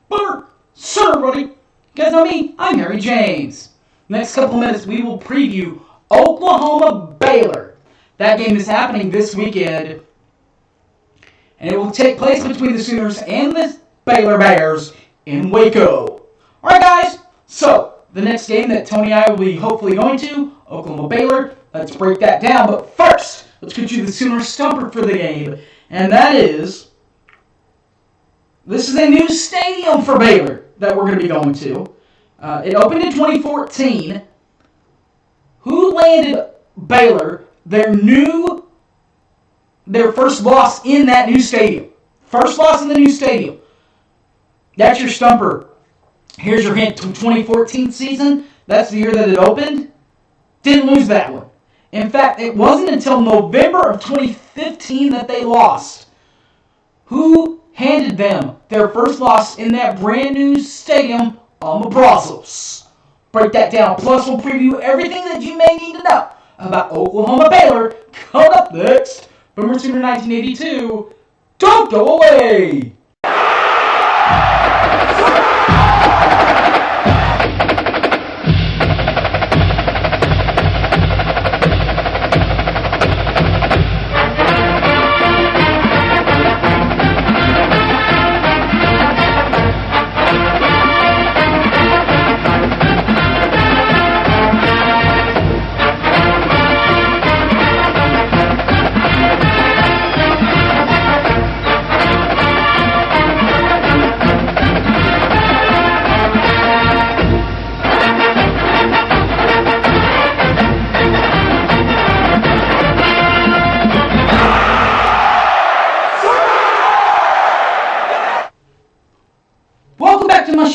Boomer! Sir, everybody! You guys know me? I'm Harry James. Next couple minutes, we will preview Oklahoma Baylor. That game is happening this weekend, and it will take place between the Sooners and the Baylor Bears in Waco. Alright, guys, so the next game that Tony and I will be hopefully going to, Oklahoma Baylor, let's break that down. But first, let's get you the Sooner stumper for the game, and that is, this is a new stadium for Baylor that we're going to be going to. It opened in 2014. Who landed Baylor their first loss in that new stadium? First loss in the new stadium. That's your stumper. Here's your hint. 2014 season, that's the year that it opened. Didn't lose that one. In fact, it wasn't until November of 2015 that they lost. Who handed them their first loss in that brand new stadium on the Brazos? Break that down. Plus, we'll preview everything that you may need to know about Oklahoma Baylor coming up next. Boomer Sooner 1982. Don't go away!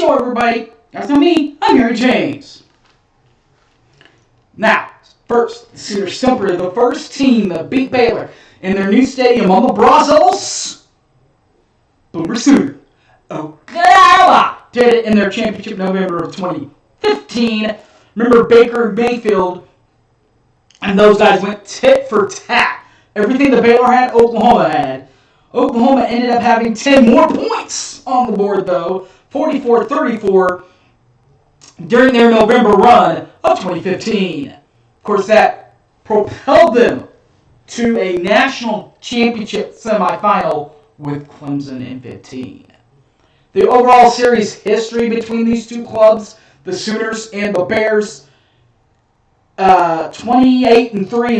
Everybody, you guys know me, I'm Harry James. Now, first, the Sooner Stumper, the first team that beat Baylor in their new stadium on the Brazos, Boomer Sooner. Oklahoma did it in their championship November of 2015. Remember Baker Mayfield and those guys went tit for tat. Everything that Baylor had, Oklahoma had. Oklahoma ended up having 10 more points on the board, though. 44-34 during their November run of 2015. Of course, that propelled them to a national championship semifinal with Clemson in 15. The overall series history between these two clubs, the Sooners and the Bears, 28-3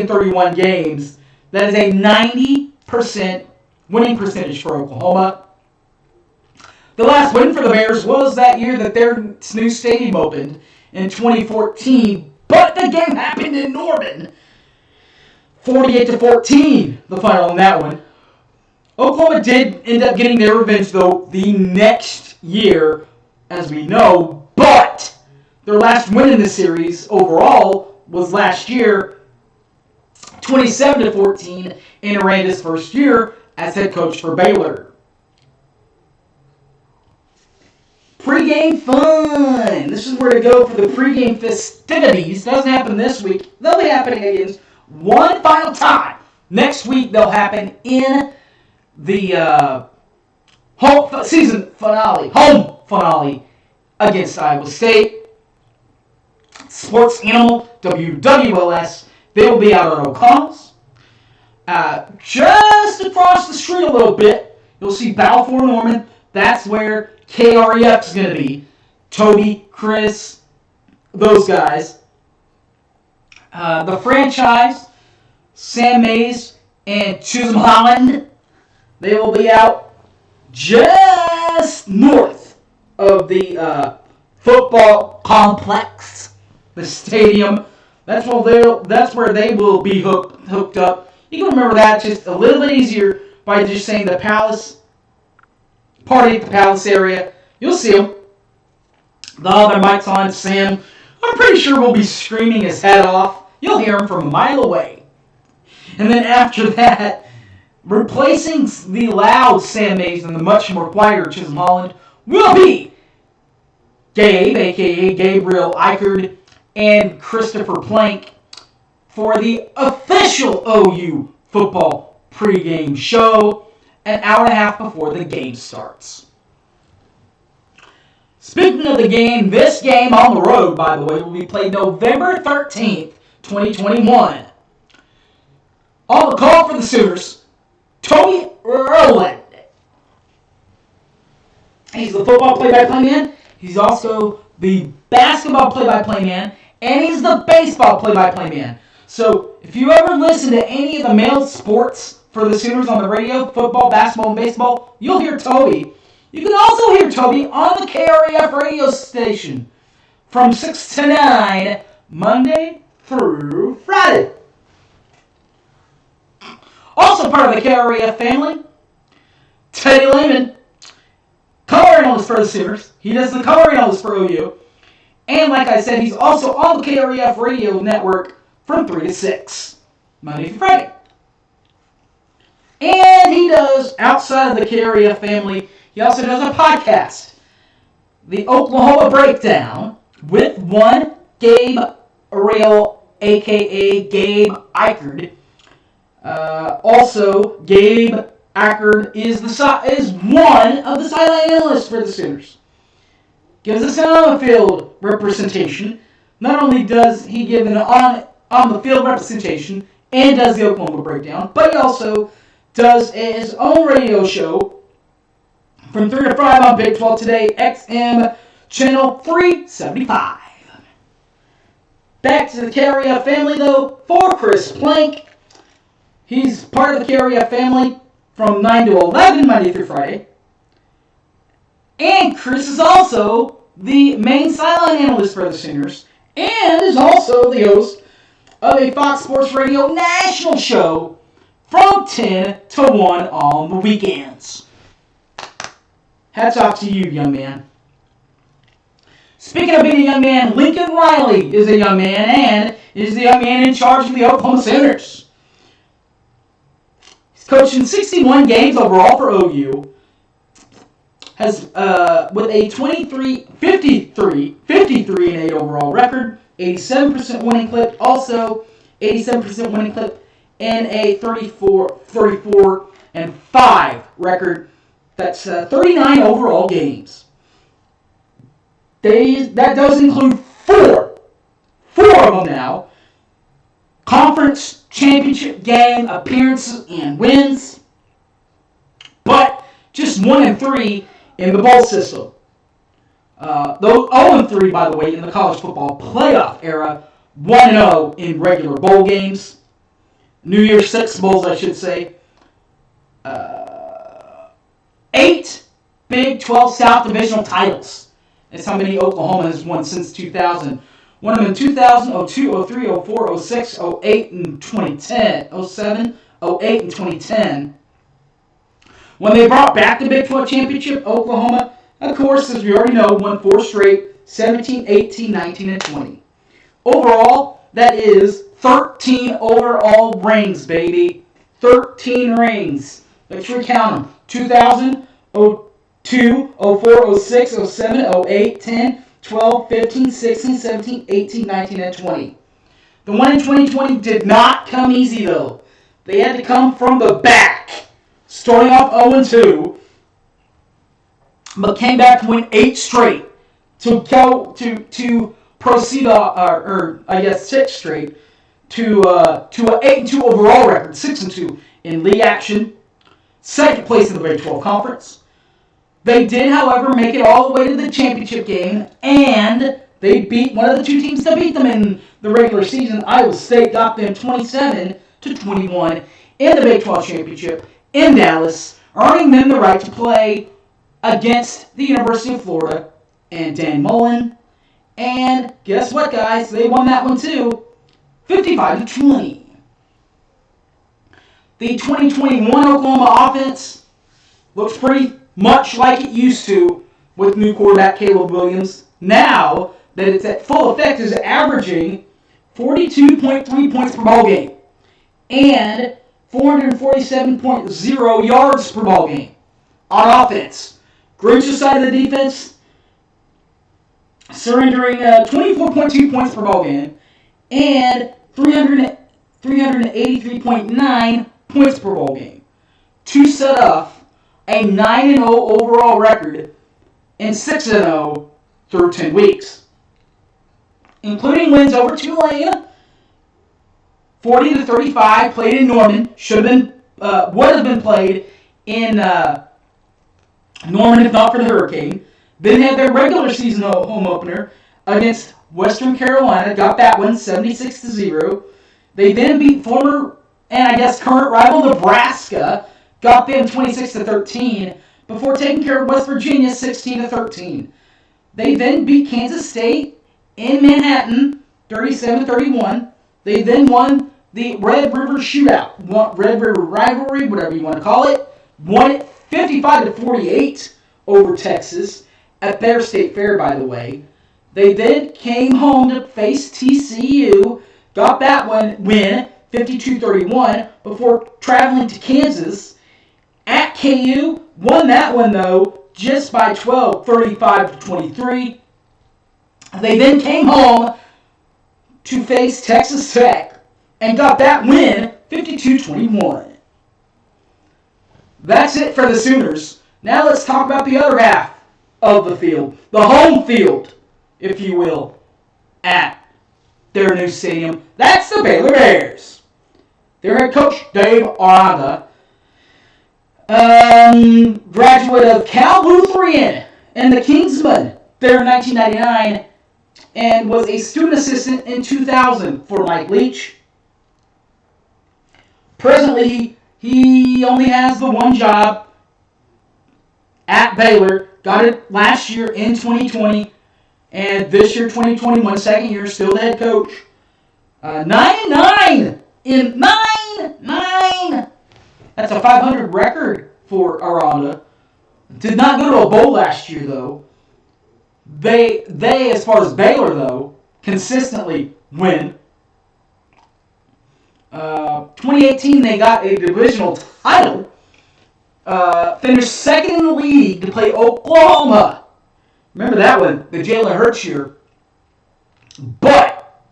in 31 games. That is a 90% winning percentage for Oklahoma. The last win for the Bears was that year that their new stadium opened in 2014, but the game happened in Norman. 48-14, the final in that one. Oklahoma did end up getting their revenge, though, the next year, as we know, but their last win in the series overall was last year, 27-14, in Aranda's first year as head coach for Baylor. Pre-game fun. This is where to go for the pre-game festivities. Doesn't happen this week. They'll be happening again one final time. Next week they'll happen in the home finale against Iowa State. Sports Animal, WWLS. They will be out on O'Connell's. Just across the street a little bit, you'll see Balfour Norman. That's where KREF is going to be. Toby, Chris, those guys. The franchise, Sam Mays and Chisholm Holland, they will be out just north of the football complex, the stadium. That's where they will be hooked up. You can remember that just a little bit easier by just saying the Palace. Party at the Palace area. You'll see him. The other mic's on, Sam. I'm pretty sure we'll be screaming his head off. You'll hear him from a mile away. And then after that, replacing the loud Sam Mays and the much more quieter Chisholm Holland will be Gabe, a.k.a. Gabriel Eichard, and Christopher Plank for the official OU football pregame show an hour and a half before the game starts. Speaking of the game, this game on the road, by the way, will be played November 13th, 2021. On the call for the Sooners, Tony Rowland. He's the football play-by-play man. He's also the basketball play-by-play man. And he's the baseball play-by-play man. So if you ever listen to any of the male sports for the Sooners on the radio, football, basketball, and baseball, you'll hear Toby. You can also hear Toby on the KREF radio station from 6 to 9, Monday through Friday. Also part of the KREF family, Teddy Lehman, color analyst for the Sooners. He does the color analyst for OU. And like I said, he's also on the KREF radio network from 3 to 6, Monday through Friday. And he does, outside of the KREF family, he also does a podcast, the Oklahoma Breakdown, with one Gabe Ariel, a.k.a. Gabe Eichard. Also, Gabe Eichard is one of the sideline analysts for the Sooners. Gives us an on-the-field representation. Not only does he give an on-the-field representation and does the Oklahoma Breakdown, but he also does his own radio show from 3 to 5 on Big 12 Today, XM Channel 375. Back to the KREF family, though, for Chris Plank. He's part of the KREF family from 9 to 11, Monday through Friday. And Chris is also the main sideline analyst for the Sooners and is also the host of a Fox Sports Radio national show from 10 to 1 on the weekends. Hats off to you, young man. Speaking of being a young man, Lincoln Riley is a young man and is the young man in charge of the Oklahoma Sooners. He's coaching 61 games overall for OU. Has with a 53-8 overall record, 87% winning clip, also 87% winning clip, and a 34-5 record. That's 39 overall games. That does include four of them now, conference championship game appearances and wins, but just 1 and 3 in the bowl system. Those 0-3, by the way, in the college football playoff era, 1-0 in regular bowl games, New Year's Six bowls, I should say. 8 Big 12 South Divisional titles. That's how many Oklahoma has won since 2000. Won them in 2000, 02, 03, 04, 06, 08, and 2010. 07, 08, and 2010. When they brought back the Big 12 championship, Oklahoma, of course, as we already know, won 4 straight, 17, 18, 19, and 20. Overall, that is 13 overall rings, baby. 13 rings. Let's recount them. 2000, 02, 04, 06, 07, 08, 10, 12, 15, 16, 17, 18, 19, and 20. The one in 2020 did not come easy, though. They had to come from the back, starting off 0-2, but came back to win 8 straight to proceed, or I guess 6 straight, to an 8-2 overall record, 6-2 in league action, second place in the Big 12 Conference. They did, however, make it all the way to the championship game, and they beat one of the 2 teams that beat them in the regular season. Iowa State got them 27-21 in the Big 12 championship in Dallas, earning them the right to play against the University of Florida and Dan Mullen. And guess what, guys? They won that one too, 55-20. The 2021 Oklahoma offense looks pretty much like it used to with new quarterback Caleb Williams. Now that it's at full effect, is averaging 42.3 points per ball game and 447.0 yards per ball game on offense. Grinch's side of the defense surrendering 24.2 points per ball game and 383.9 points per ball game to set up a 9-0 overall record and 6-0 through 10 weeks, including wins over Tulane, 40-35, played in Norman, would have been played in Norman if not for the hurricane. Then had their regular season home opener against Western Carolina, got that one 76-0. They then beat former and I guess current rival Nebraska, got them 26-13 before taking care of West Virginia 16-13. They then beat Kansas State in Manhattan 37-31. They then won the Red River Shootout, Red River Rivalry, whatever you want to call it. Won it 55-48 over Texas at their state fair, by the way. They then came home to face TCU, got that one win 52-31 before traveling to Kansas. At KU, won that one though just by 12, 35-23. They then came home to face Texas Tech and got that win 52-21. That's it for the Sooners. Now let's talk about the other half of the field, the home field, if you will, at their new stadium. That's the Baylor Bears. Their head coach, Dave Aranda, graduate of Cal Lutheran and the Kingsmen there in 1999, and was a student assistant in 2000 for Mike Leach. Presently, he only has the one job at Baylor. Got it last year in 2020, and this year, 2021, second year, still the head coach. 9-9 in 9-9. That's a 500 record for Aranda. Did not go to a bowl last year, though. They as far as Baylor, though, consistently win. 2018, they got a divisional title. Finished second in the league to play Oklahoma. Remember that one, the Jalen Hurts year. But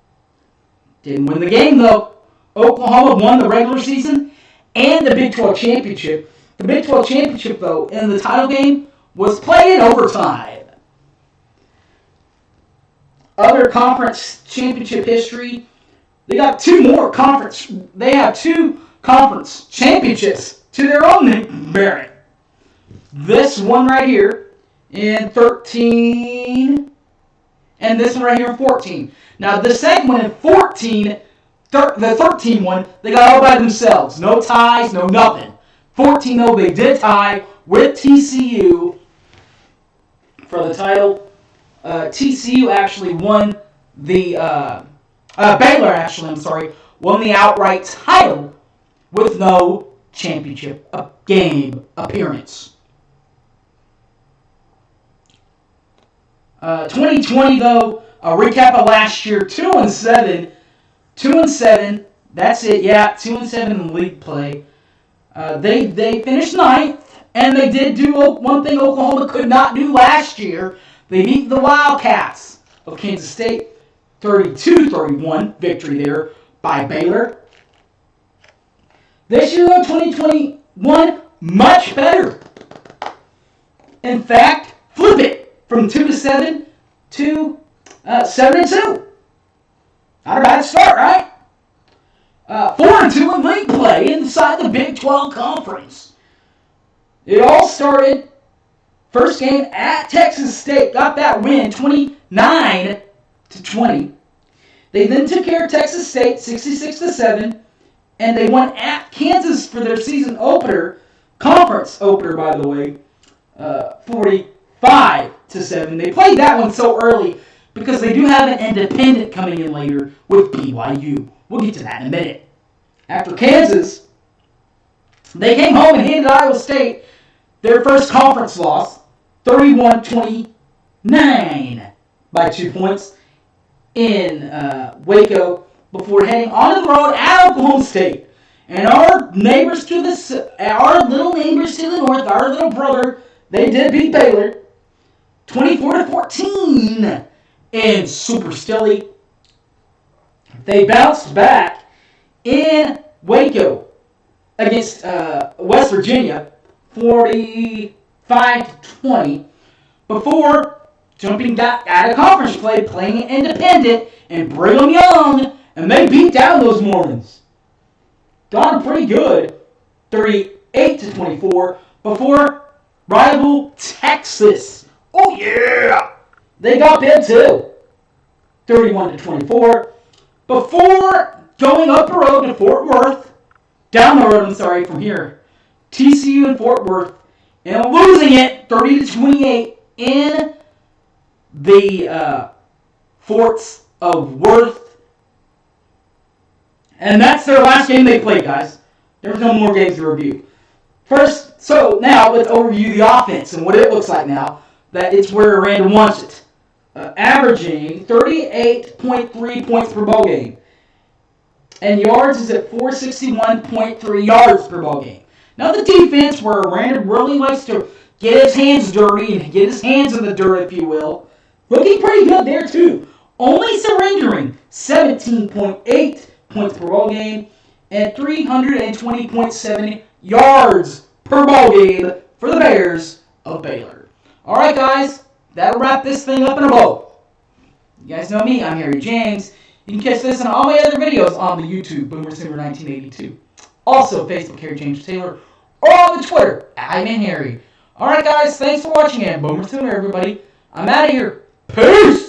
didn't win the game, though. Oklahoma won the regular season and the Big 12 championship. The Big 12 championship, though, in the title game was played in overtime. Other conference championship history, they got two more conference. They have two conference championships to their own merit. This one right here in 13, and this one right here in 14. Now, the second one in 14, the 13 one, they got all by themselves. No ties, no nothing. 14, though, they did tie with TCU for the title. TCU actually won the, Baylor actually, won the outright title with no championship game appearance. 2020, though, a recap of last year, 2-7. 2-7, that's it, yeah, 2-7 in league play. They finished ninth, and they did do one thing Oklahoma could not do last year. They beat the Wildcats of Kansas State, 32-31 victory there by Baylor. This year, though, 2021, much better. In fact, flip it from 2-7 to 7-2. Not a bad start, right? 4-2 in league play inside the Big 12 Conference. It all started, first game at Texas State, got that win, 29-20. They then took care of Texas State, 66-7, and they won at Kansas for their season opener, conference opener, by the way, 45-7. They played that one so early because they do have an independent coming in later with BYU. We'll get to that in a minute. After Kansas, they came home and handed Iowa State their first conference loss, 31-29 by 2 points in Waco before heading onto the road at Oklahoma State. And our neighbors to our little neighbors to the north, our little brother, they did beat Baylor 24-14 in Super Stilly. They bounced back in Waco against West Virginia, 45-20, before jumping out of conference play, playing independent, and Brigham Young, and they beat down those Mormons. Got them pretty good, 38-24, before rival Texas. Oh yeah! They got big too, 31-24, before going up the road to Fort Worth, down the road, from here, TCU and Fort Worth, and losing it 30-28 in the Forts of Worth. And that's their last game they played, guys. There's no more games to review. First, so now let's overview the offense and what it looks like now that it's where Randall wants it. Averaging 38.3 points per ball game. And yards is at 461.3 yards per ball game. Now the defense, where Randall really likes to get his hands dirty and get his hands in the dirt, if you will, looking pretty good there too. Only surrendering 17.8 points per ball game and 320.7 yards per ball game for the Bears of Baylor. All right, guys, that'll wrap this thing up in a bow. You guys know me, I'm Harry James. You can catch this and all my other videos on the YouTube, Boomer Sooner 1982. Also, Facebook, Harry James Taylor, or on the Twitter, @ImanHarry. All right, guys, thanks for watching, and Boomer Sooner, everybody. I'm out of here. Peace!